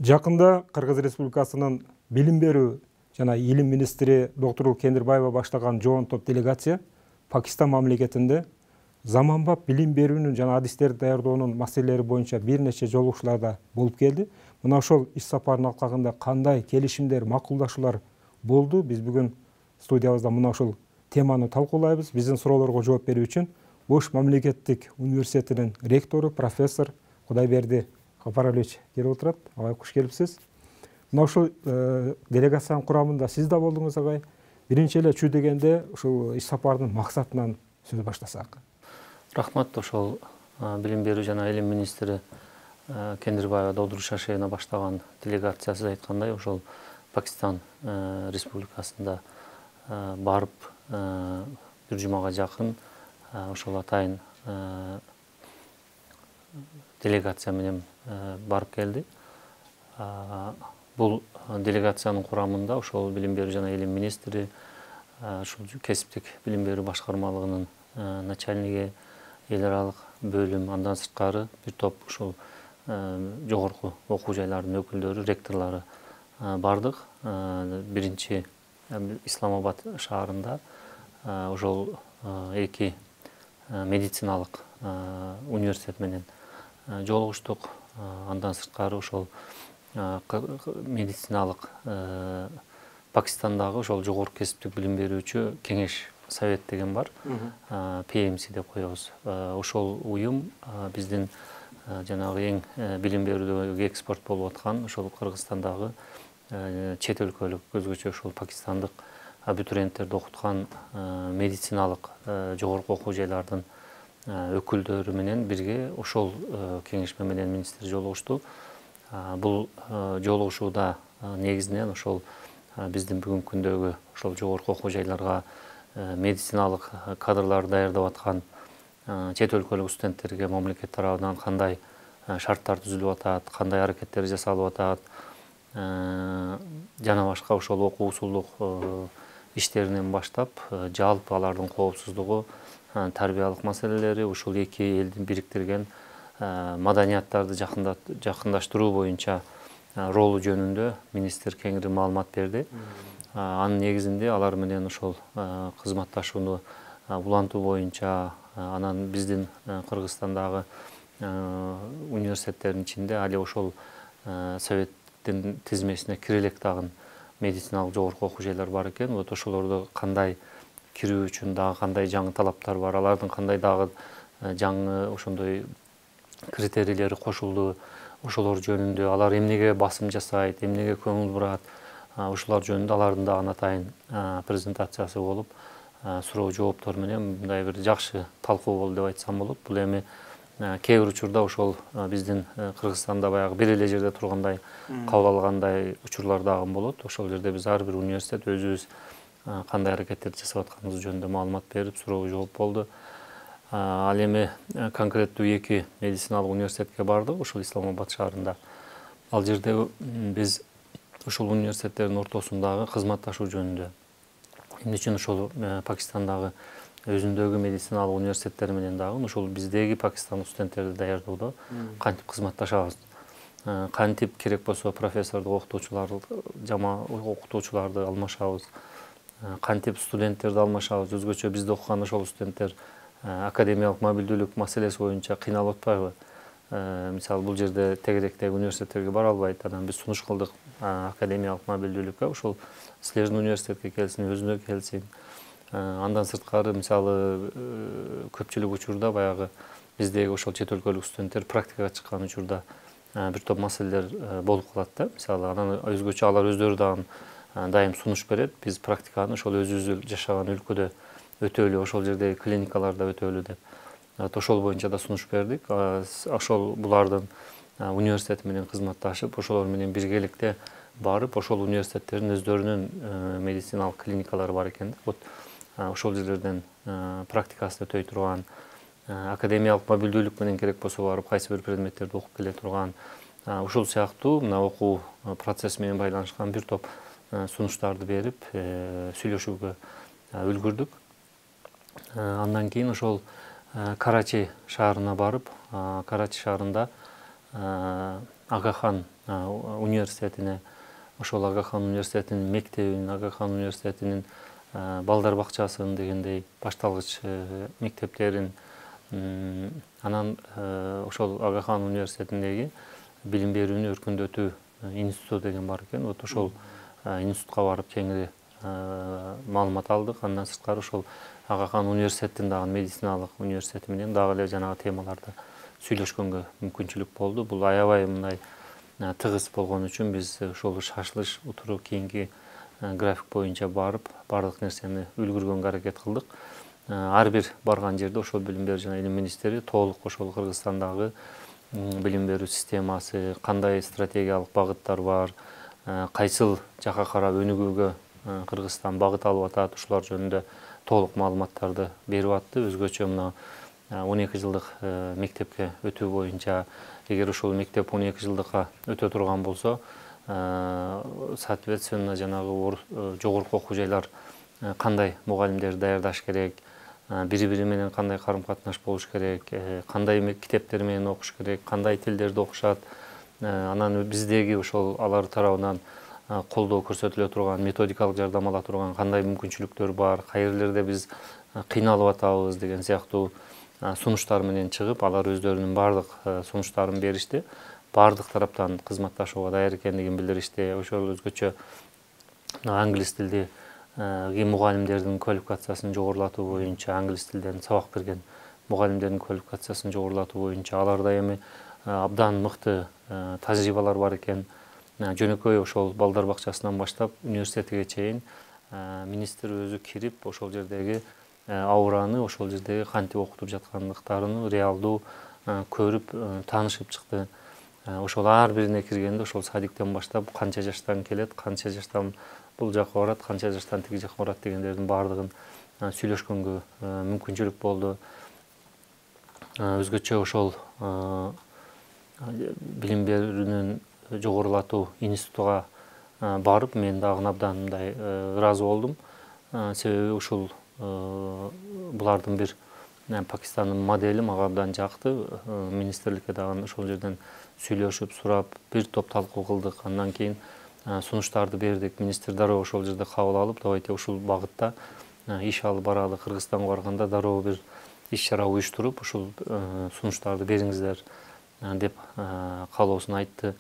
Жакында Кыргыз Республикасынын билим берүү жана илим министри доктор Кендирбаева баштаган жоон топ делегация Пакистан мамлекетинде заманбап билим берүүнүн жана адистерди даярдоонун маселелери боюнча бир нече жолугушууларда болуп келди. Мына ошол иш сапардын алкагында кандай келишимдер, макулдашуулар болду? Биз бүгүн студиябызда мына ошол теманы талкуулайбыз. Биздин суроолорго жооп берүү үчүн Ош мамлекеттик университетинин ректору профессор Кудайберди Капаралевич келип отурат. Агай, куш келипсиз. Мына ушул делегациянын курамында сиз да болдуңуз, агай. Биринчи эле чүй дегенде ушул иш сапардын максатынан сөз баштасак. Рахмат, ошол билим берүү жана илим министри Кендирбаева Додур Шашеевна баштаган делегация, сиз айткандай, ошол Пакистан республикасында барып бир жумага жакын ошол атайын делегация менен барып келди. Бул делегациянын курамында ошол билим берүү жана илим министри, ушул кесиптик билим берүү башкармалыгынын начальниги, эл аралык бөлүм, андан сырткары бир топ ушул жогорку окуу жайлардын өкүлдөрү, ректорлору бардык. Биринчи Исламабад шаарында ошол эки медициналык университет менен жолугуштук. Андан сырткары ошол медициналык Пакистандагы ошол жогорку кесиптик билим берүүчү кеңеш совет деген бар, PMC деп коебуз. Ошол уюм биздин жанагы эң билим берүүдөгү экспорт болуп аткан ошол Кыргызстандагы чет өлкөлүк, өзгөчө ошол пакистандык абитуриенттерди окуткан медициналык жогорку окуу жайлардын өкүлдөрү менен бирге ошол кеңешме менен министр жолугушту. Бул жолугушууда негизинен ошол биздин бүгүнкү күндөгү ошол жогорку окуу жайларга медициналык кадрларды даярдап аткан чет өлкөлүк студенттерге мамлекет тарабынан кандай шарттар түзүлүп атат, кандай аракеттер жасалып атат, жана башка ошол окуусулдук иштеринен баштап жалпы алардын коопсуздугу, тарбиялык маселелери, ушул эки элдин бириктирген маданияттарды жакындаштыруу боюнча ролу жөнүндө министр кеңири маалымат берди. Анын негизинде алар менен ошол кызматташууну улантуу боюнча, анан биздин Кыргызстандагы университеттердин ичинде али ошол советтин тизмесине кире элек дагы медициналык жогорку окуу жайлар бар экен. Вот ошолорду кандай кирүү үчүн дагы кандай жаңы талаптар бар, алардын кандай дагы жаңы ошондой критерийлери кошулду, ошолор жөнүндө, алар эмнеге басым жасайт, эмнеге көңүл бурат, ушулар жөнүндө алардын дагы атайын презентациясы болуп, суроо жооптор менен мындай бир жакшы талкуу болду деп айтсам болот. Бул эми кээ бир учурда ошол биздин Кыргызстанда баягы бир эле жерде тургандай кабыл алгандай учурлар дагы болот. Ошол жерде биз ар бир университет өзүбүз кандай аракеттерди жасап атканыбыз жөнүндө маалымат берип, суроого жооп болду. Ал эми конкреттүү эки медициналык университетке бардык, ошол Исламабад шаарында. Ал жерде биз ошол университеттердин ортосундагы кызматташуу жөнүндө, эмне үчүн ошол Пакистандагы өзүндөгү медициналык университеттер менен дагы ошол биздеги пакистандык студенттерди даярдоодо кантип кызматташабыз, кантип керек болсо профессордук окутуучуларды алмашабыз, кантип студенттерди алмашабыз, өзгөчө бизде окуган ошол студенттер академиялык мобилдүүлүк маселеси боюнча кыйналып атпайбы? Мисалы, бул жерде тегеректеги университеттерге бара албайт, анан биз сунуш кылдык академиялык мобилдүүлүккө, ошол силердин университетке келсин, өзүнө келсин. Андан сырткары, мисалы, көпчүлүк учурда баягы биздеги ошол чет өлкөлүк студенттер практикага чыккан учурда бир топ маселелер болуп калат да. Мисалы, анан өзгөчө алар өздөрү дагы дайым сунуш берет. Биз практиканы ошол өзүбүз жашаган өлкөдө өтөлү, ошол жердеги клиникаларда өтөлү деп. Ошол боюнча да сунуш бердик. Ошол булардын университети менен кызматташып, ошолор менен биргеликте барып, ошол университеттердин өздөрүнүн медициналык клиникалары бар экен. Вот ошол жерлерден практикасын өтөй турган, академиялык мобилдүүлүк менен керек болсо барып кайсы бир предметтерди окуп келе турган, ушул сыяктуу мына окуу процесси менен байланышкан бир топ сунуштарды берип, сүйлөшүүгө үлгүрдүк. Андан кийин ошол Карачи шаарына барып, Карачи шаарында Агахан университетине, ошол Агахан университетинин мектебин, Агахан университетинин балдар бакчасын дегендей башталгыч мектептерин, анан ошол Агахан университетиндеги билим берүүнү өркүндөтүү институту деген бар экен. Вот ошол институтка барып кеңири маалымат алдык. Андан сырткары ошол Агахан университетин дагы медициналык университети менен дагы эле жанагы темаларда сүйлөшкөнгө мүмкүнчүлүк болду. Бул аябай мындай тыгыз болгон үчүн биз ошол шашылыш утуру кийинки график боюнча барып, бардык нерсени үлгүргөнгө аракет кылдык. Ар бир барган жерде ошол билим берүү жана илим министри толук ошол Кыргызстандагы билим берүү системасы, кандай стратегиялык багыттар бар, кайсыл жака карап өнүгүүгө Кыргызстан багыт алып атат, ушулар жөнүндө толук маалыматтарды берип атты. Өзгөчө мына 12 жылдык мектепке өтүү боюнча, эгер ошол мектеп 12 жылдыкка өтө турган болсо, соответственно жанагы жогорку окуу жайлар кандай мугалимдерди даярдаш керек, бири-бири менен кандай карым-катнаш болуш керек, кандай китептер менен окуш керек, кандай тилдерди окушат, анан биздеги ошол алар тарабынан колдоо көрсөтүлө турган, методикалык жардам ала турган кандай мүмкүнчүлүктөр бар, кайерлерде биз кыйналып атабыз деген сыяктуу сунуштар менен чыгып, алар өздөрүнүн бардык сунуштарын беришти. Бардык тараптан кызматташууга даяр экендигин билдиришти. Ошол өзгөчө англис тилди мугалимдердин квалификациясын жогорулатуу боюнча, англис тилден сабак берген мугалимдердин квалификациясын жогорулатуу боюнча аларда эми абдан мыкты тажрыйбалар бар экен. Жөнөкөй ошол балдар бакчасынан баштап университетке чейин министр өзү кирип, ошол жердеги аураны, ошол жердеги кантип окутуп жаткандыктарын реалдуу көрүп, таанышып чыкты. Ошол ар бирине киргенде ошол садиктен баштап канча жаштан келет, канча жаштан бул жака барат, канча жаштан тиги жака барат дегендердин баардыгын сүйлөшкөнгө мүмкүнчүлүк болду. Өзгөчө ошол билим берүүнүн жогорулатуу институтуга барып, мен дагы абдан мындай ыраазы болдум. Себеби ушул булардын бир Пакистандын модели мага абдан жакты. Министрликке дагы ошол жерден сүйлөшүп, сурап, бир топ талкуу кылдык. Андан кийин сунуштарды бердик. Министр дароо ошол жерде кабыл алып, давайте ушул багытта иш алып баралы, Кыргызстанга барганда дароо бир иш-чара уюштуруп, ушул сунуштарды бериңиздер деп каалоосун айтты.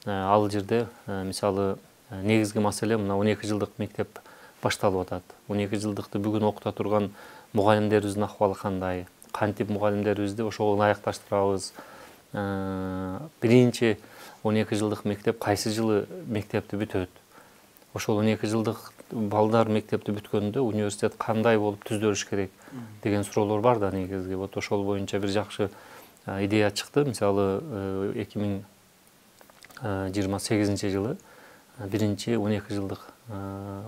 Ал жерде мисалы негизги маселе мына 12 жылдык мектеп башталып атат. 12 жылдыкты бүгүн окута турган мугалимдерибиздин акыбалы кандай? Кантип мугалимдерибизди ошого ылайыкташтырабыз? Биринчи 12 жылдык мектеп кайсы жылы мектепти бүтөт? Ошол 12 жылдык балдар мектепти бүткөндө университет кандай болуп түзөлүш керек деген суроолор бар да негизги. Вот ошол боюнча бир жакшы идея чыкты. Мисалы 2028 жылы биринчи 12 жылдык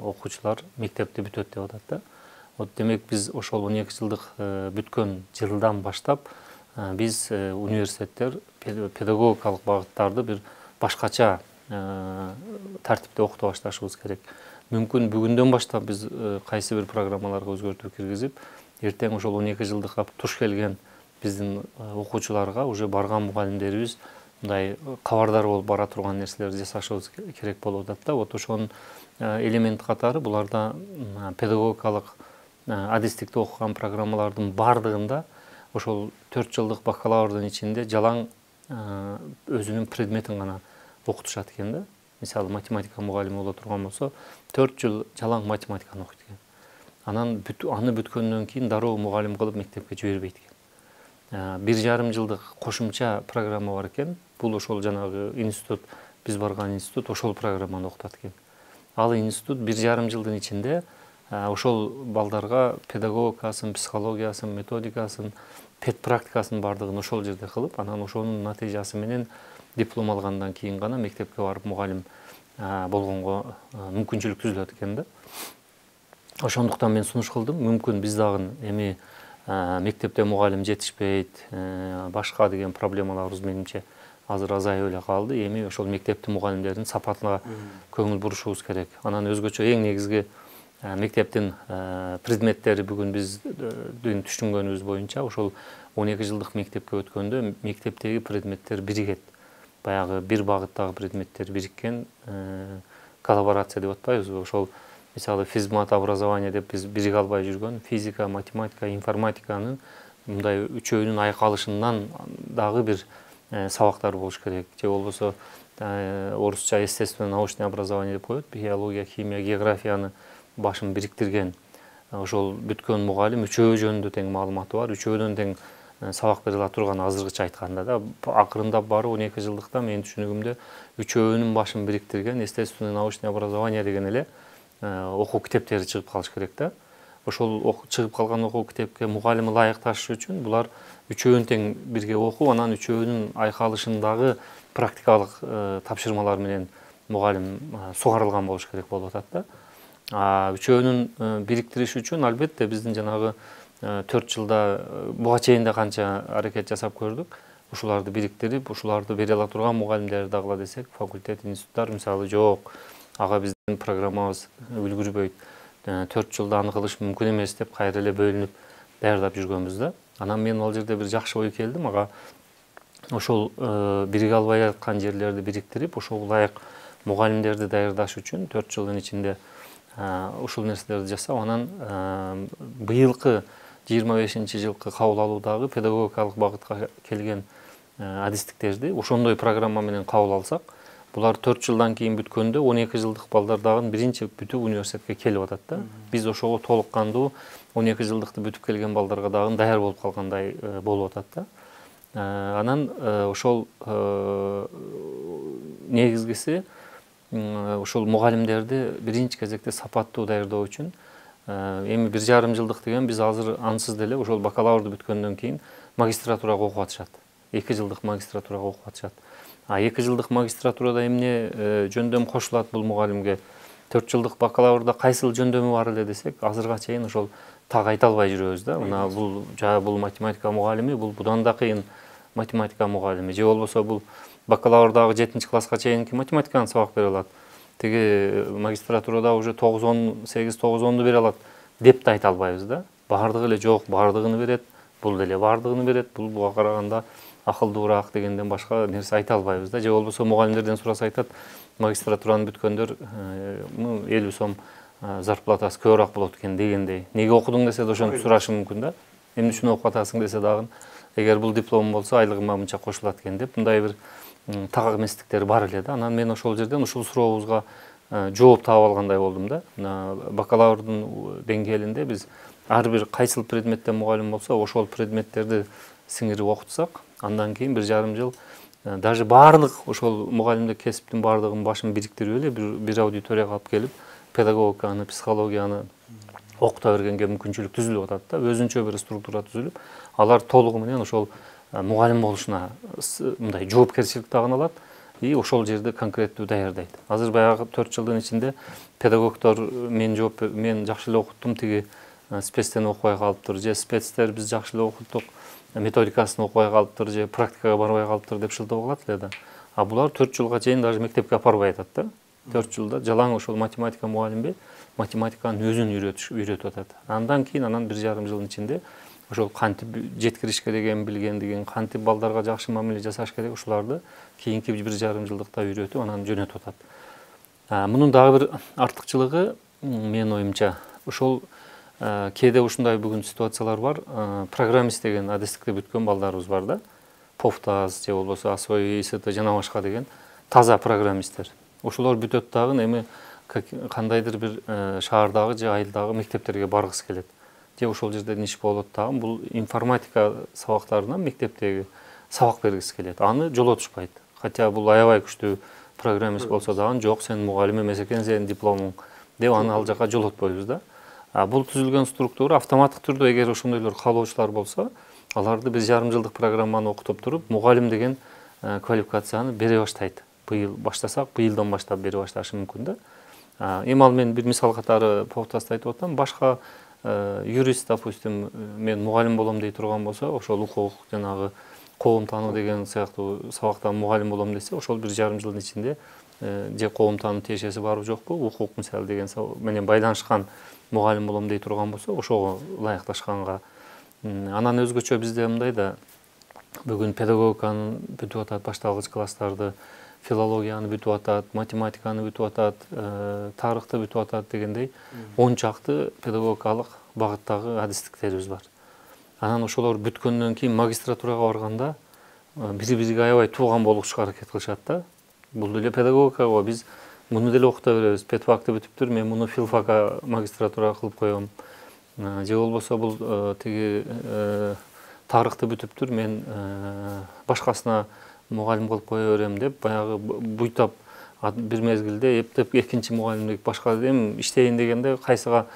окуучулар мектепти бүтөт деп атат да. Вот демек биз ошол 12 жылдык бүткөн жылдан баштап биз университеттер педагогикалык багыттарды бир башкача тартипте окута башташыбыз керек. Мүмкүн бүгүндөн баштап биз кайсы бир программаларга өзгөртүү киргизип, эртең ошол 12 жылдыкка туш келген биздин окуучуларга уже барган мугалимдерибиз мындай кабардар болуп бара турган нерселерди жасашыбыз керек болуп атат да. Вот ошонун элемент катары буларда педагогикалык адистикти окуган программалардын бардыгында ошол 4 жылдык бакалаврдын ичинде жалаң өзүнүн предметин гана окутушат экен да. Мисалы математика мугалими боло турган болсо 4 жыл жалаң математиканы окуйт экен. Анан аны бүткөндөн кийин дароо мугалим кылып мектепке жибербейт экен. 1,5 жылдык кошумча программа бар экен. Бул ошол жанагы институт, биз барган институт ошол программаны окутат экен. Ал институт 1,5 жылдын ичинде ошол балдарга педагогикасын, психологиясын, методикасын, педпрактикасын бардыгын ошол жерде кылып, анан ошонун натыйжасы менен диплом алгандан кийин гана мектепке барып мугалим болгонго мүмкүнчүлүк түзүлөт экен да. Ошондуктан мен сунуш кылдым. Мүмкүн биз дагы эми мектепте мугалим жетишпейт, башка деген проблемаларыбыз менимче азыр азайып эле калды. Эми ошол мектептин мугалимдеринин сапатына көңүл бурушубуз керек. Анан өзгөчө эң негизги мектептин предметтери бүгүн биздин түшүнгөнүбүз боюнча ошол 12 жылдык мектепке өткөндө мектептеги предметтер биригет. баягы бир багыттагы предметтер бириккен коллаборация деп атпайбызбы, ошол мисалы физмат образование деп биз бириге албай жүргөн физика, математика, информатиканын мындай үчөөнүн айкалышынан дагы бир сабактар болуш керек. Же болбосо орусча естественно-научное образование деп коет, биология, химия, географияны башын бириктирген ошол бүткөн мугалим үчөө жөнүндө тең маалыматы бар, үчөөдөн тең сабак бере ала турган, азыркыча айтканда да. Акырындап барып 12 жылдыкта менин түшүнүгүмдө үчөөнүн башын бириктирген естественно-научное образование деген эле окуу китептери чыгып калыш керек да. Ошол чыгып калган окуу китепке мугалим ылайыкташыш үчүн булар үчөөнүн тең бирге окуп, анан үчөөнүн айкалышындагы практикалык тапшырмалар менен мугалим сугарылган болуш керек болуп атат да. Үчөөнүн бириктириш үчүн албетте биздин жанагы 4 жылда буга чейин да канча аракет жасап көрдүк. Ушуларды бириктирип, ушуларды бере ала турган мугалимдер дагыла десек, факультет, институттар мисалы жок. Ага биздин программабыз үлгүрбөйт. 4 жылда аны кылыш мүмкүн эмес деп кайра эле бөлүнүп даярдап жүргөнбүз да. Анан мен ал жерде бир жакшы ой келди мага. Ошол бириге албай аткан жерлерди бириктирип, ошого ылайык мугалимдерди даярдаш үчүн 4 жылдын ичинде ушул нерселерди жасап, анан быйылкы 25-жылкы кабыл алуудагы педагогикалык багытка келген адистиктерди ошондой программа менен кабыл алсак, булар 4 жылдан кийин бүткөндө 12 жылдык балдар дагы биринчи бүтүп университетке келип атат да. Биз ошого толук кандуу 12 жылдыкты бүтүп келген балдарга дагы даяр болуп калгандай болуп атат да. Анан ошол негизгиси ошол мугалимдерди биринчи кезекте сапаттуу даярдоо үчүн эми 1,5 жылдык деген биз азыр ансыз деле ошол бакалаврды бүткөндөн кийин магистратурага окуп атышат. 2 жылдык магистратурага окуп атышат. 2 жылдык магистратурада эмне жөндөм кошулат бул мугалимге? 4 жылдык бакалаврда кайсыл жөндөмү бар эле десек, азырга чейин ошол так айта албай жүрөбүз да. Мына бул математика мугалими, бул будан да кыйын математика мугалими. Же болбосо бул бакалаврдагы 7-класска чейинки математиканы сабак бере алат. Теги магистратурада уже 9-10, 8-9-10ду бере алат деп да айта албайбыз да. Бардыгы эле жок, бардыгын берет, бул деле бардыгын берет, бул буга караганда акылдуураак дегенден башка нерсе айта албайбыз да. Же болбосо мугалимдерден сураса айтат, магистратураны бүткөндөр 50 сом зарплатасы көбүрөөк болот экен дегендей. Неге окудуң десе да ошентип сурашы мүмкүн да. Эмне үчүн окуп атасың десе дагы, эгер бул дипломум болсо айлыгыма мынча кошулат экен деп, мындай бир так эместиктер бар эле да. Анан мен ошол жерден ушул сурообузга жооп таап алгандай болдум да. Бакалаврдын деңгээлинде биз ар бир кайсыл предметтен мугалим болсо, ошол предметтерди сиңирип окутсак, андан кийин 1,5 жыл даже баардык ошол мугалимдик кесиптин баардыгын башын бириктирип эле бир аудиторияга алып келип, педагогиканы, психологияны окута бергенге мүмкүнчүлүк түзүлүп атат да. Өзүнчө бир структура түзүлүп, алар толугу менен ошол мугалим болушуна мындай жоопкерчилик тагын алат и ошол жерде конкреттүү даярдайт. Азыр баягы 4 жылдын ичинде педагогдор мен жакшы эле окуттум, тиги спецтен окубай калыптыр, же спецтер биз жакшы эле окуттук, методикасын окубай калыптыр, же практикага барбай калыптыр деп шылтап калат эле да. Булар 4 жылга чейин даже мектепке апарбай атат да. 4 жылда жалаң ошол математика мугалими математиканын өзүн үйрөтүп атат. Андан кийин 1,5 жылдын ичинде ошол кантип жеткириш керегин билгендигин, кантип балдарга жакшы мамиле жасаш керек, ушуларды кийинки 1,5 жылдыкта үйрөтүп, анан жөнөтүп атат. Мунун дагы бир артыкчылыгы, менин оюмча, ошол кээде ушундай бүгүн ситуациялар бар. Программист деген адистикти бүткөн балдарыбыз бар да. Повтаз же болбосо АСОИ, ИСТ жана башка деген таза программисттер. Ошолор бүтөт дагы эми кандайдыр бир шаардагы же айылдагы мектептерге баргысы келет. Же ошол жерден иш болот дагы, бул информатика сабактарынан мектептеги сабак бергиси келет. Аны жолотушпайт. Хотя бул аябай күчтүү программист болсо дагы, жок, сен мугалим эмес экен, сенин дипломуң деп аны ал жака жолотпойбуз да. Бул түзүлгөн структура автоматтык түрдө эгер ошондойлор каалоочулар болсо, аларды 1,5 жылдык программаны окутуп туруп, мугалим деген квалификацияны бере баштайт. Быйыл баштасак, быйылдан баштап бере башташы мүмкүн да. Эми ал мен бир мисал катары повтазды айтып атам, башка юрист, допустим, мен мугалим болом дей турган болсо, ошол укук, жанагы коом таануу деген сыяктуу сабактан мугалим болом десе, ошол 1,5 жылдын ичинде же коом таануу тиешеси барбы жокпу, укук мисалы деген менен байланышкан мугалим болом дей турган болсо, ошого ылайыкташканга. Анан өзгөчө бизде мындай да, бүгүн педагогиканы бүтүп атат, башталгыч класстарды, филологияны бүтүп атат, математиканы бүтүп атат, тарыхты бүтүп атат дегендей 10 чакты педагогикалык багыттагы адистиктерибиз бар. Анан ошолор бүткөндөн кийин магистратурага барганда бири-бириге аябай тууган болушка аракет кылышат да. Бул деле педагогика го, биз муну деле окута беребиз. Педфакты бүтүптүр, мен муну филфакка магистратура кылып коем. Же болбосо бул тиги тарыхты бүтүптүр, мен башкасына мугалим кылып кое берем деп, баягы буйтап бир мезгилде эптеп экинчи мугалимдик башка эми иштейин дегенде кайсыга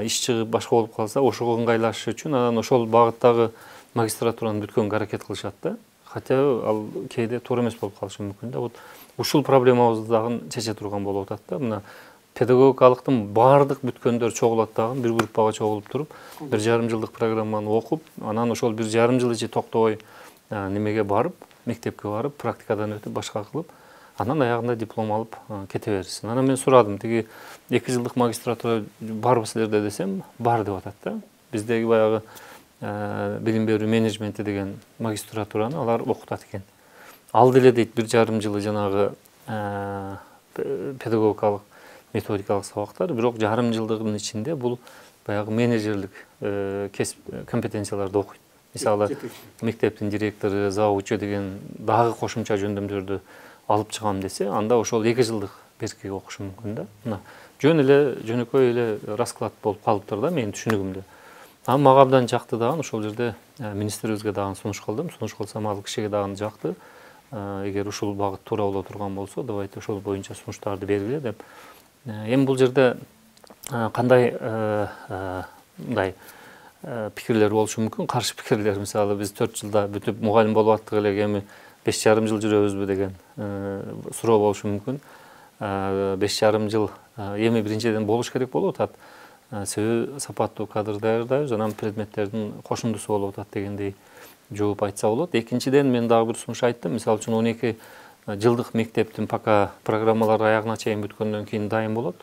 иш чыгып башка болуп калса, ошого ыңгайлашыш үчүн анан ошол багыттагы магистратураны бүткөнгө аракет кылышат да. Хотя ал кээде туура эмес болуп калышы мүмкүн да. Вот ушул проблемабызды дагы чече турган болуп атат да. Мына педагогикалыктын баардык бүткөндөр чогулат дагы, бир группага чогулуп туруп, 1,5 жылдык программаны окуп, анан ошол 1,5 жыл ичи токтобой немеге барып, мектепке барып, практикадан өтүп, башка кылып, анан аягында диплом алып кете берсин. Анан мен сурадым, тиги 2 жылдык магистратура барбы силерде десем, бар деп атат да. Биздеги баягы билим берүү менеджменти деген магистратураны алар окутат экен. Ал деле дейт 1,5 жылы жанагы педагогикалык методикалык сабактар, бирок жарым жылдыгынын ичинде бул баягы менеджерлик компетенцияларды окуйт. Мисалы, мектептин директору, завучу деген дагы кошумча жөндөмдөрдү алып чыгам десе, анда ошол 2 жылдык беркеге окушу мүмкүн да. Мына жөн эле жөнөкөй эле расклад болуп калыптыр да менин түшүнүгүмдө. Анан мага абдан жакты дагы ошол жерде министрибизге дагы сунуш кылдым. Сунуш кылсам ал кишиге дагы жакты. Эгер ушул багыт туура боло турган болсо, давайте ошол боюнча сунуштарды бергиле деп. Эми бул жерде кандай мындай пикирлер болушу мүмкүн, каршы пикирлер. Мисалы, биз 4 жылда бүтүп мугалим болуп аттык элек, эми 5,5 жыл жүрөбүзбү деген суроо болушу мүмкүн. 5,5 жыл эми биринчиден болуш керек болуп атат. Себеби сапаттуу кадр даярдайбыз, анан предметтердин кошундусу болуп атат дегендей жооп айтса болот. Экинчиден мен дагы бир сунуш айттым. Мисалы үчүн 12 жылдык мектептин пока программалары аягына чейин бүткөндөн кийин дайын болот.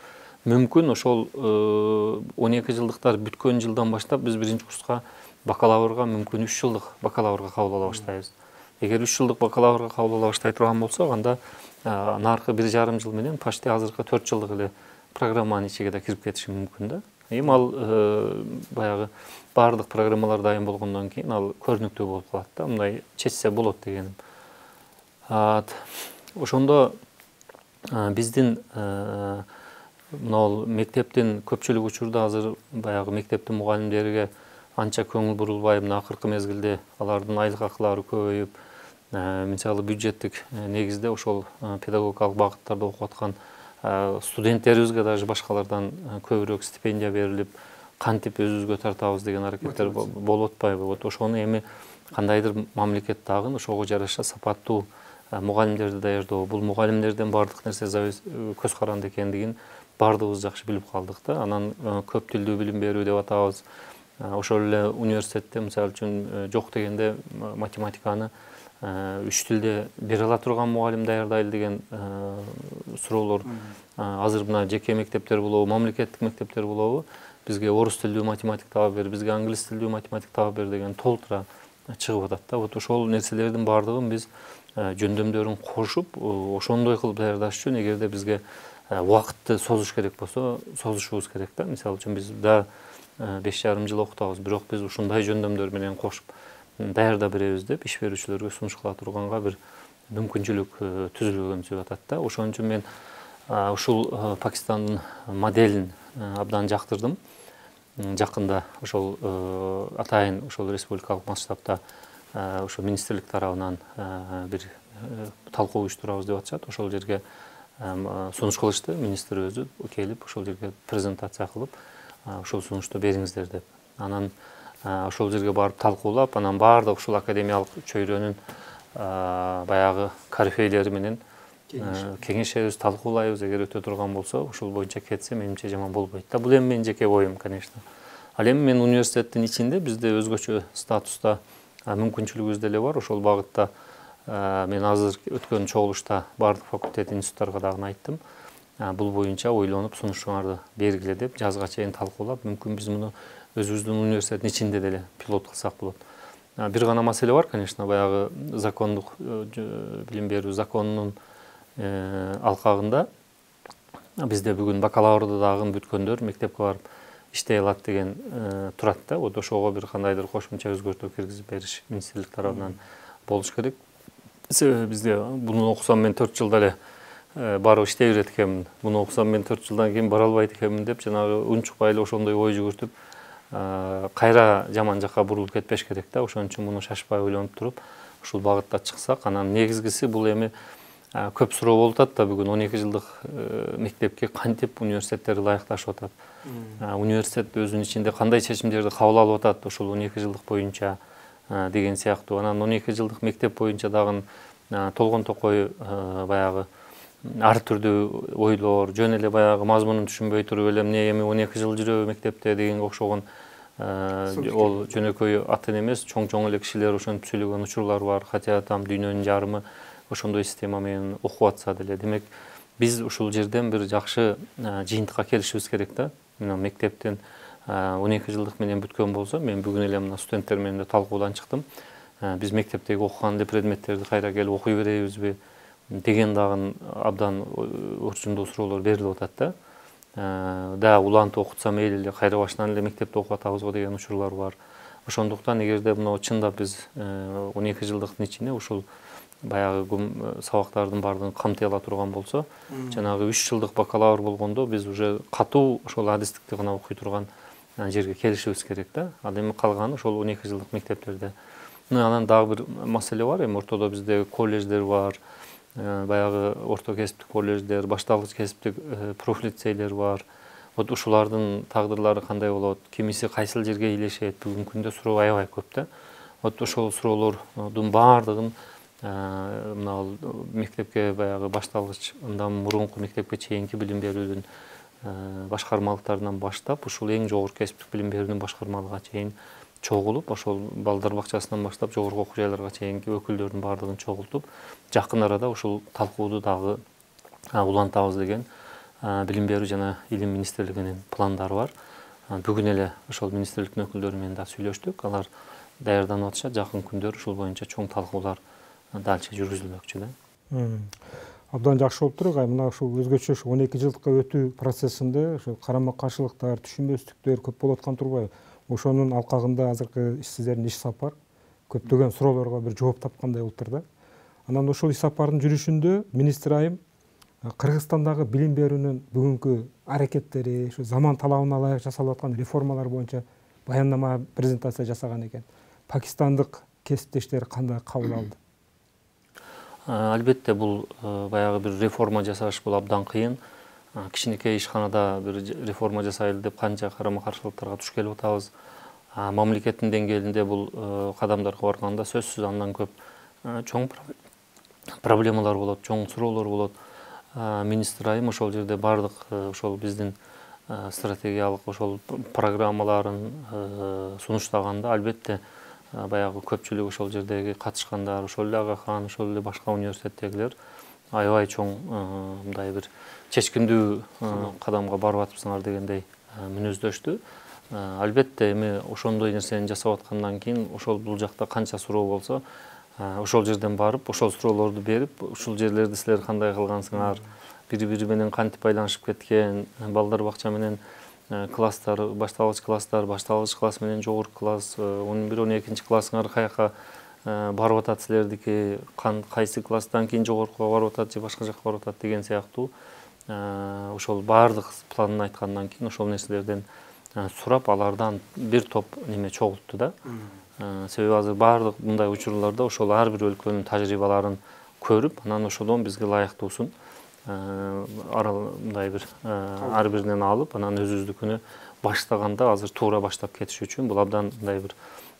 Мүмкүн ошол 12 жылдыктар бүткөн жылдан баштап биз биринчи курска бакалаврга мүмкүн 3 жылдык бакалаврга кабыл ала баштайбыз. Эгер 3 жылдык бакалаврга кабыл ала баштай турган болсок, анда наркы 1,5 жыл менен почти азыркы 4 жылдык эле программанын ичиге да кирип кетиши мүмкүн да. Эми ал баягы баардык программалар дайын болгондон кийин ал көрүнүктүү болуп калат да. Мындай чечсе болот дегеним. Ошондо биздин мына мектептин көпчүлүк учурда азыр баягы мектептин мугалимдериге анча көңүл бурулбай, мына акыркы мезгилде алардын айлык акылары көбөйүп, мисалы бюджеттик негизде ошол педагогикалык багыттарда окуп аткан студенттерибизге даже башкалардан көбүрөөк стипендия берилип, кантип өзүбүзгө тартабыз деген аракеттер болуп атпайбы? Вот ошону эми кандайдыр мамлекет дагы ошого жараша сапаттуу мугалимдерди даярдоо, бул мугалимдерден баардык нерсе көз каранды экендигин баардыгыбыз жакшы билип калдык да. Анан көп тилдүү билим берүү деп атабыз. Ошол эле университетте мисалы үчүн жок дегенде математиканы 3 тилде бере ала турган мугалим даярдайлы деген суроолор азыр мына жеке мектептер болобу, мамлекеттик мектептер болобу, бизге орус тилдүү математик таап бер, бизге англис тилдүү математик таап бер деген толтура чыгып атат да. Вот ошол нерселердин баардыгын биз жөндөмдөрүн кошуп, ошондой кылып даярдаш үчүн эгерде бизге убакытты созуш керек болсо, созушубуз керек да. Мисалы үчүн биз да 5,5 жыл окутабыз, бирок биз ушундай жөндөмдөр менен кошуп даярда беребиз деп иш берүүчүлөргө сунуш кыла турганга бир мүмкүнчүлүк түзүлгөн сөзүп атат да. Ошон үчүн мен ушул Пакистандын моделин абдан жактырдым. Жакында ошол атайын ошол республикалык масштабта ошол министрлик тарабынан бир талкуу уюштурабыз деп атышат. Ошол жерге сунуш кылышты, министр өзү келип ошол жерге презентация кылып, ошол сунушту бериңиздер деп. Анан ошол жерге барып талкуулап, анан баардык ушул академиялык чөйрөнүн баягы корифейлери менен кеңешебиз, талкуулайбыз. Эгер өтө турган болсо, ушул боюнча кетсе менимче жаман болбойт да. Бул эми менин жеке боюм, конечно. Ал эми мен университеттин ичинде бизде өзгөчө статуста мүмкүнчүлүгүбүз деле бар. Ошол багытта мен азыр өткөн чогулушта баардык факультет, институттарга дагы айттым. Бул боюнча ойлонуп, сунушуңарды бергиле деп жазга чейин талкуулап, мүмкүн биз муну өзүбүздүн университеттин ичинде деле пилот кылсак болот. бир гана маселе бар, конечно, баягы закондук билим берүү законунун алкагында бизде бүгүн бакалаврды дагы бүткөндөр мектепке барып иштей алат деген турат да. Вот ошого бир кандайдыр кошумча өзгөртүү киргизип бериш министрлик тарабынан болуш керек. Себеби бизде буну окусам мен 4 жылда эле барып иштей берет экенмин, буну окусам мен 4 жылдан кийин бара албайт экенмин деп жанагы унчукпай эле ошондой ой жүгүртүп кайра жаман жакка бурулуп кетпеш керек да. Ошон үчүн муну шашпай ойлонуп туруп ушул багытта чыксак, анан негизгиси бул эми көп суроо болуп атат да, бүгүн 12 жылдык мектепке кантип университеттер ылайыкташып атат. Университет өзүнүн ичинде кандай чечимдерди кабыл алып атат ушул 12 жылдык боюнча деген сыяктуу. Анан 12 жылдык мектеп боюнча дагы толгон токой баягы ар түрдүү ойлор, жөн эле баягы мазмунун түшүнбөй туруп эле эмне эми 12 жыл жүрөбү мектепте дегенге окшогон ол жөнөкөй атын эмес, чоң эле кишилер ошентип сүйлөгөн учурлар бар. Хотя там дүйнөнүн жарымы ошондой система менен окуп атса деле. Демек, биз ушул жерден бир жакшы жыйынтыкка келишибиз керек да. Мына мектептен 12 жылдык менен бүткөн болсо, мен бүгүн эле мына студенттер менен талкуудан чыктым. Биз мектептеги окуган эле предметтерди кайра келип окуй беребизби деген дагы абдан орчундуу суроолор берилип атат да. Да, улантып окутса мейли эле, кайра башынан эле мектепте окуп атабызбы деген учурлар бар. Ошондуктан эгерде мына чындап биз 12 жылдыктын ичине ушул баягы сабактардын баардыгын камтый ала турган болсо, жанагы 3 жылдык бакалавр болгондо биз уже катуу ошол адистикти гана окуй турган жерге келишибиз керек да. Ал эми калганы ошол 12 жылдык мектептерде. Анан дагы бир маселе бар, эми ортодо бизде колледждер бар, баягы орто кесиптик колледждер, башталгыч кесиптик профлицейлер бар. Вот ушулардын тагдырлары кандай болот, кимиси кайсыл жерге илешет, бүгүнкү күндө суроо аябай көп да. Вот ошол суроолордун баардыгын мына мектепке баягы башталгыч мындан мурунку мектепке чейинки билим берүүнүн башкармалыктарынан баштап, ушул эң жогорку кесиптик билим берүүнүн башкармалыгына чейин чогулуп, ошол балдар бакчасынан баштап жогорку окуу жайларга чейинки өкүлдөрдүн баардыгын чогултуп, жакын арада ушул талкууду дагы улантабыз деген билим берүү жана илим министрлигинин пландары бар. Бүгүн эле ошол министрликтин өкүлдөрү менен да сүйлөштүк. Алар даярданып атышат. Жакын күндөр ушул боюнча чоң талкуулар дальше жүргүзүлмөкчү да. Абдан жакшы болуп туруп, мына ушул өзгөчө 12 жылдыкка өтүү процессинде ошо карама каршылыктар, түшүнбөстүктөр көп болуп аткан турбайбы? Ошонун алкагында азыркы сиздердин иш сапар көптөгөн суроолорго бир жооп тапкандай болуптур да. Анан ошол иш сапардын жүрүшүндө министр айым Кыргызстандагы билим берүүнүн бүгүнкү аракеттери, ошо заман талабына ылайык жасалып аткан реформалар боюнча баяндама, презентация жасаган экен. Пакистандык кесиптештер кандай кабыл алды? Албетте, бул баягы бир реформа жасаш бул абдан кыйын. Кичинекей ишканада бир реформа жасайлы деп канча карама каршылыктарга туш келип атабыз. Мамлекеттин деңгээлинде бул кадамдарга барганда сөзсүз андан көп чоң проблемалар болот, чоң суроолор болот. Министр айым ошол жерде бардык ошол биздин стратегиялык ошол программаларын сунуштаганда, албетте баягы көпчүлүк ошол жердеги катышкандар, ошол эле Агахан, ошол эле башка университеттегилер аябай чоң мындай бир чечкиндүү кадамга барып атыпсыңар дегендей мүнөздөштү. Албетте эми ошондой нерсени жасап аткандан кийин ошол бул жакта канча суроо болсо, ошол жерден барып, ошол суроолорду берип, ушул жерлерди силер кандай кылгансыңар, бири-бири менен кантип байланышып кеткен, балдар бакча менен класстар, башталгыч класс менен жогорку класс, 11-12 классыңар каяка барып атат силердики, кайсы класстан кийин жогоркуга барып атат же башка жакка барып атат деген сыяктуу ошол баардык планын айткандан кийин ошол нерселерден сурап, алардан бир топ неме чогултту да. Себеби азыр баардык мындай учурларда ошол ар бир өлкөнүн тажрыйбаларын көрүп, анан ошодон бизге ылайыктуусун мындай бир ар биринен алып, анан өзүбүздүкүнү баштаганда азыр туура баштап кетиш үчүн бул абдан мындай бир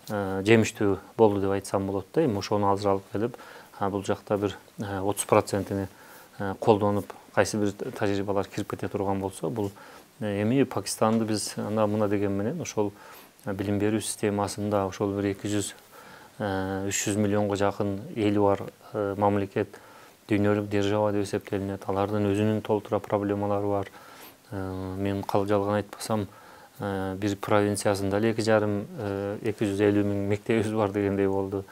жемиштүү болду деп айтсам болот да. Эми ошону азыр алып келип, бул жакта бир 30%-ини колдонуп, кайсы бир тажрыйбалар кирип кете турган болсо, бул эми Пакистанды биз анда мына деген менен ошол билим берүү системасында ошол бир 200-300 миллионго жакын эли бар мамлекет, дүйнөлүк держава деп эсептелинет. Алардын өзүнүн толтура проблемалары бар. Мен жалган айтпасам, бир провинциясында эле 2,5–250 миң мектебибиз бар дегендей болду.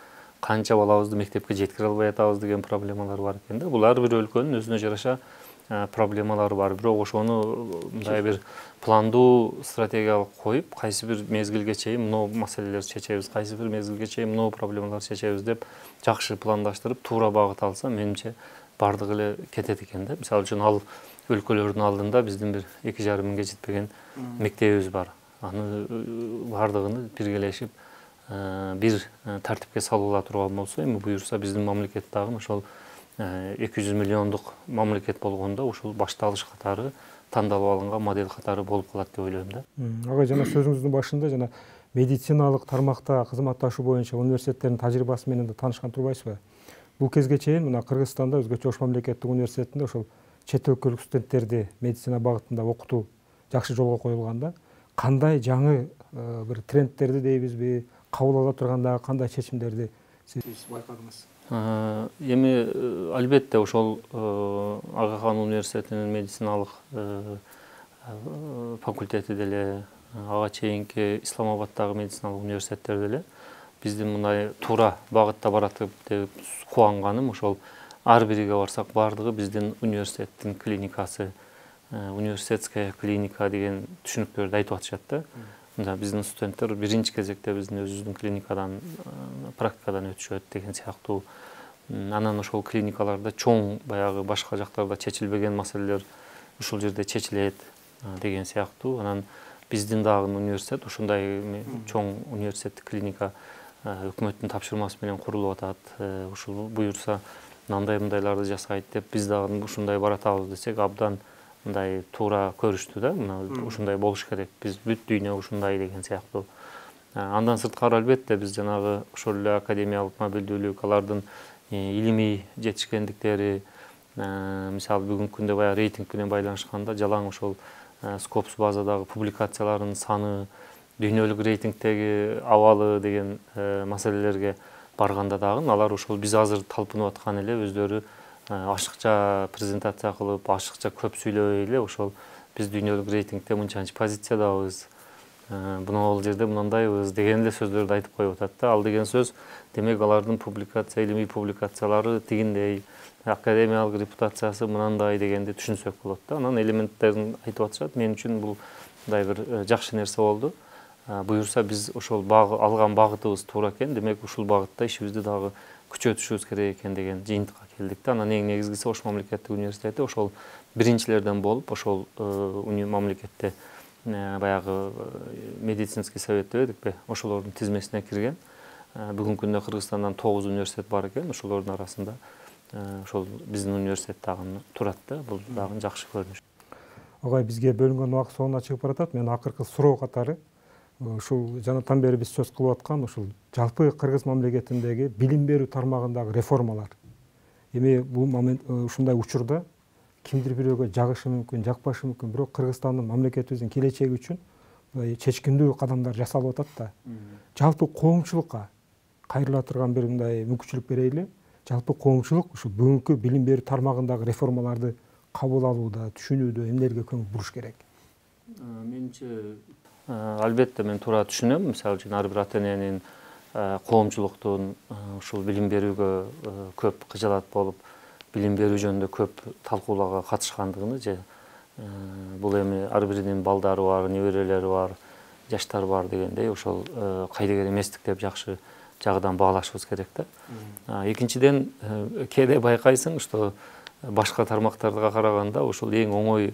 Канча балабызды мектепке жеткире албай атабыз деген проблемалар бар экен да. Бул ар бир өлкөнүн өзүнө жараша проблемалары бар. Бирок ошону мындай бир пландуу стратегиялык коюп, кайсы бир мезгилге чейин мынау маселелерди чечебиз, кайсы бир мезгилге чейин мынау проблемаларды чечебиз деп жакшы пландаштырып, туура багыт алса, менимче бардыгы эле кетет экен да. Мисалы үчүн ал өлкөлөрдүн алдында биздин бир 2,5 миңге жетпеген мектебибиз бар. Аны бардыгын биргелешип бир тартипке салуула турган болсо, эми буюрса биздин мамлекет дагы ошол 200 миллиондук мамлекет болгондо ушул башталыш катары тандалып алынган модель катары болуп калат деп ойлойм да. Агай, жана сөзүңүздүн башында жана медициналык тармакта кызматташуу боюнча университеттердин тажрыйбасы менен да таанышкан турбайсызбы? Бул кезге чейин мына Кыргызстанда өзгөчө Ош мамлекеттик университетинде ошол чет өлкөлүк студенттерди медицина багытында окутуу жакшы жолго коюлганда, кандай жаңы бир трендтерди дейбизби, кабыл ала тургандагы кандай чечимдерди сиз байкадыңыз? Эми албетте ошол Ага хан университетинин медициналык факультети деле, ага чейинки Исламабадтагы медициналык университеттер деле биздин мындай туура багытта барат деп кубанганым, ошол ар бириге барсак бардыгы биздин университеттин клиникасы, университетская клиника деген түшүнүктөрдү айтып атышат да. Мында биздин студенттер биринчи кезекте биздин өзүбүздүн клиникадан, практикадан өтүшөт деген сыяктуу. Анан ошол клиникаларда чоң баягы башка жактарда чечилбеген маселелер ушул жерде чечилет деген сыяктуу. Анан биздин дагы университет ушундай чоң университеттик клиника өкмөттүн тапшырмасы менен курулуп атат. Ушул буюрса мындайларды жасайт деп биз дагы ушундай баратабыз десек абдан мындай туура көрүштү да. Ушундай болуш керек. Биз бүт дүйнө ушундай деген сыяктуу. Андан сырткары албетте биз жанагы ошол эле академиялык мобилдүүлүк, алардын илимий жетишкендиктери, мисалы бүгүнкү күндө баягы рейтинг менен байланышканда жалаң ошол Scopus базадагы публикациялардын саны, дүйнөлүк рейтингдеги абалы деген маселелерге барганда дагы алар ошол биз азыр талпынып аткан эле өздөрү ашыкча презентация кылып, ашыкча көп сүйлөбөй эле ошол биз дүйнөлүк рейтингде мынчанчы позициядабыз, бул жерде мындайбыз деген эле сөздөрдү айтып коюп атат да. Ал деген сөз демек алардын публикация, илимий публикациялары тигиндей, академиялык репутациясы мынандай дегенди түшүнсөк болот да. Анан элементтерин айтып атышат. Мен үчүн бул мындай бир жакшы нерсе болду. Буюрса биз ошол алган багытыбыз туура экен, демек ушул багытта ишибизди дагы күчөтүшүбүз керек экен деген жыйынтыкка келдик да. Анан эң негизгиси Ош мамлекеттик университети ошол биринчилерден болуп, ошол мамлекетте баягы медицинский совет дебедикпи, ошолордун тизмесине кирген. Бүгүнкү күндө Кыргызстандан 9 университет бар экен, ошолордун арасында ошол биздин университет дагы турат да. Бул дагы жакшы көрүнүш. Агай, бизге бөлүнгөн убакыт соңуна чыгып баратат. Мен акыркы суроо катары ушул жанатан бери биз сөз кылып аткан ушул жалпы Кыргыз мамлекетиндеги билим берүү тармагындагы реформалар. Эми бул момент ушундай учурда кимдир бирөөгө жагышы мүмкүн, жакпашы мүмкүн, бирок Кыргызстандын мамлекетибиздин келечеги үчүн чечкиндүү кадамдар жасалып атат да. Жалпы коомчулукка кайрыла турган бир мындай мүмкүнчүлүк берейли. Жалпы коомчулук ушул бүгүнкү билим берүү тармагындагы реформаларды кабыл алууда, түшүнүүдө эмнелерге көңүл буруш керек? Менимче албетте мен туура түшүнөм. Мисалы үчүн ар бир ата-эненин коомчулуктун ушул билим берүүгө көп кыжаалат болуп, билим берүү жөнүндө көп талкууларга катышкандыгын же бул эми ар биринин балдары бар, неберелери бар, жаштары бар дегендей ошол кайдыгер эместик деп жакшы жагынан баалашыбыз керек да. Экинчиден, кээде байкайсың, что башка тармактарга караганда ошол эң оңой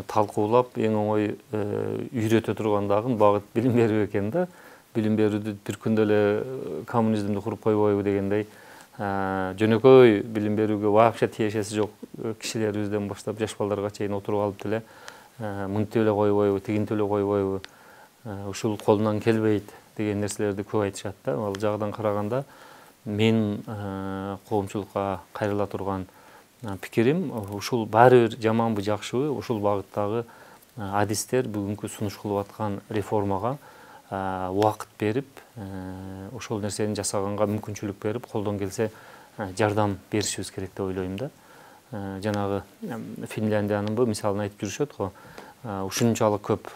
талкуулап, эң оңой үйрөтө турган дагы багыт билим берүү экен да. Билим берүүдү бир күндө эле коммунизмди куруп койбойбу дегендей, жөнөкөй билим берүүгө вообще тиешеси жок кишилерибизден баштап жаш балдарга чейин отуруп алып деле мынтип эле койбойбу, тигинтип эле койбойбу, ушул колунан келбейт деген нерселерди көп айтышат да. Ал жагынан караганда мен коомчулукка кайрыла турган пикирим, ушул баары бир жаманбы жакшыбы, ушул багыттагы адистер бүгүнкү сунуш кылып аткан реформага убакыт берип, ошол нерсени жасаганга мүмкүнчүлүк берип, колдон келсе жардам беришибиз керек деп ойлойм да. Жанагы Финляндиянын бу мисалын айтып жүрүшөт го. ушунчалык көп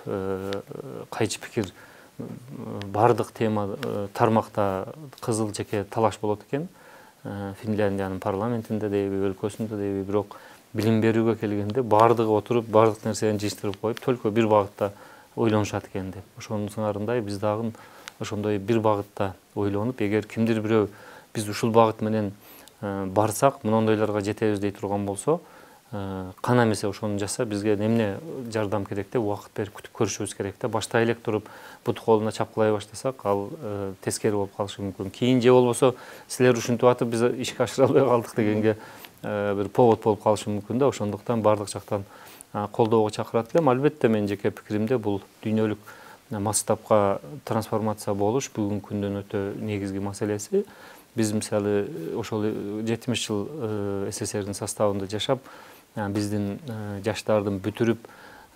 кайчы пикир бардык тема тармакта кызыл жеке талаш болот экен. Финляндиянын парламентинде дейби, өлкөсүндө дейби, бирок билим берүүгө келгенде бардыгы отуруп, бардык нерсени жыйыштырып коюп, только бир багытта ойлонушат экен деп. Ошонун сыңарындай биз дагы ошондой бир багытта ойлонуп, эгер кимдир бирөө биз ушул багыт менен барсак, мындай жетебиз дей турган болсо, кана эмесе ошону жаса, бизге эмне жардам керек деп убакыт берип күтүп көрүшүбүз керек да. Баштай элек туруп буту колуна чапкылай баштасак, ал тескери болуп калышы мүмкүн. Кийин же болбосо силер ушинтип атып биз ишке ашыра албай калдык дегенге бир повод болуп калышы мүмкүн да. Ошондуктан бардык жактан колдоого чакырат элем. Албетте менин жеке пикиримде бул дүйнөлүк масштабка трансформация болуш бүгүнкү күндүн өтө негизги маселеси. Биз мисалы ошол 70 жыл СССРдин составында жашап, биздин жаштардын бүтүрүп,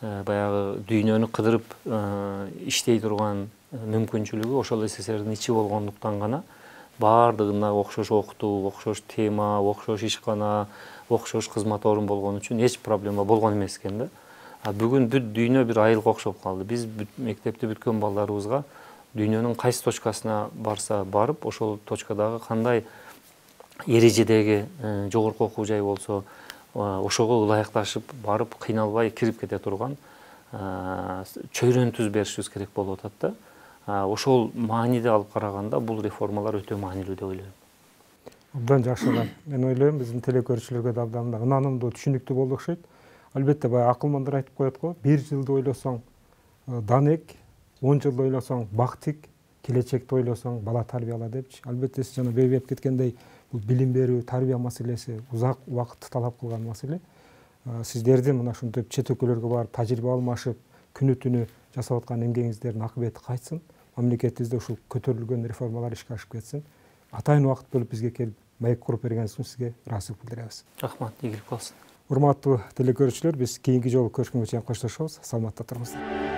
баягы дүйнөнү кыдырып иштей турган мүмкүнчүлүгү ошол СССРдин ичи болгондуктан гана баардыгына окшош окутуу, окшош тема, окшош ишкана, окшош кызмат орун болгон үчүн эч проблема болгон эмес экен да. Бүгүн бүт дүйнө бир айылга окшоп калды. Биз мектепти бүткөн балдарыбызга дүйнөнүн кайсы точкасына барса барып, ошол точкадагы кандай эрежедеги жогорку окуу жай болсо, ошого ылайыкташып барып кыйналбай кирип кете турган чөйрөнү түзүп беришибиз керек болуп атат да. Ошол мааниде алып караганда бул реформалар өтө маанилүү деп ойлойм. Абдан жакшы. Мен ойлойм биздин телекөрүүчүлөргө да абдан ынанымдуу, түшүнүктүү болду окшойт. Албетте баягы акылмандар айтып коет го, 1 жылды ойлосоң данек, 10 жылды ойлосоң бактик, келечекти ойлосоң бала тарбияла депчи. Албетте сиз жана белгилеп кеткендей, бул билим берүү, тарбия маселеси узак убакытты талап кылган маселе. Сиздердин мына ушинтип чет өлкөлөргө барып тажрыйба алмашып, күнү-түнү жасап аткан эмгегиңиздердин акыбети кайтсын. Мамлекетибизде ушул көтөрүлгөн реформалар ишке ашып кетсин. Атайын убакыт бөлүп бизге келип маек куруп бергениңиз үчүн сизге ыраазычылык билдиребиз. Рахмат, ийгилик болсун. Урматтуу телекөрүүчүлөр, биз кийинки жолу көрүшкөнгө чейин коштошобуз. Саламатта туруңуздар.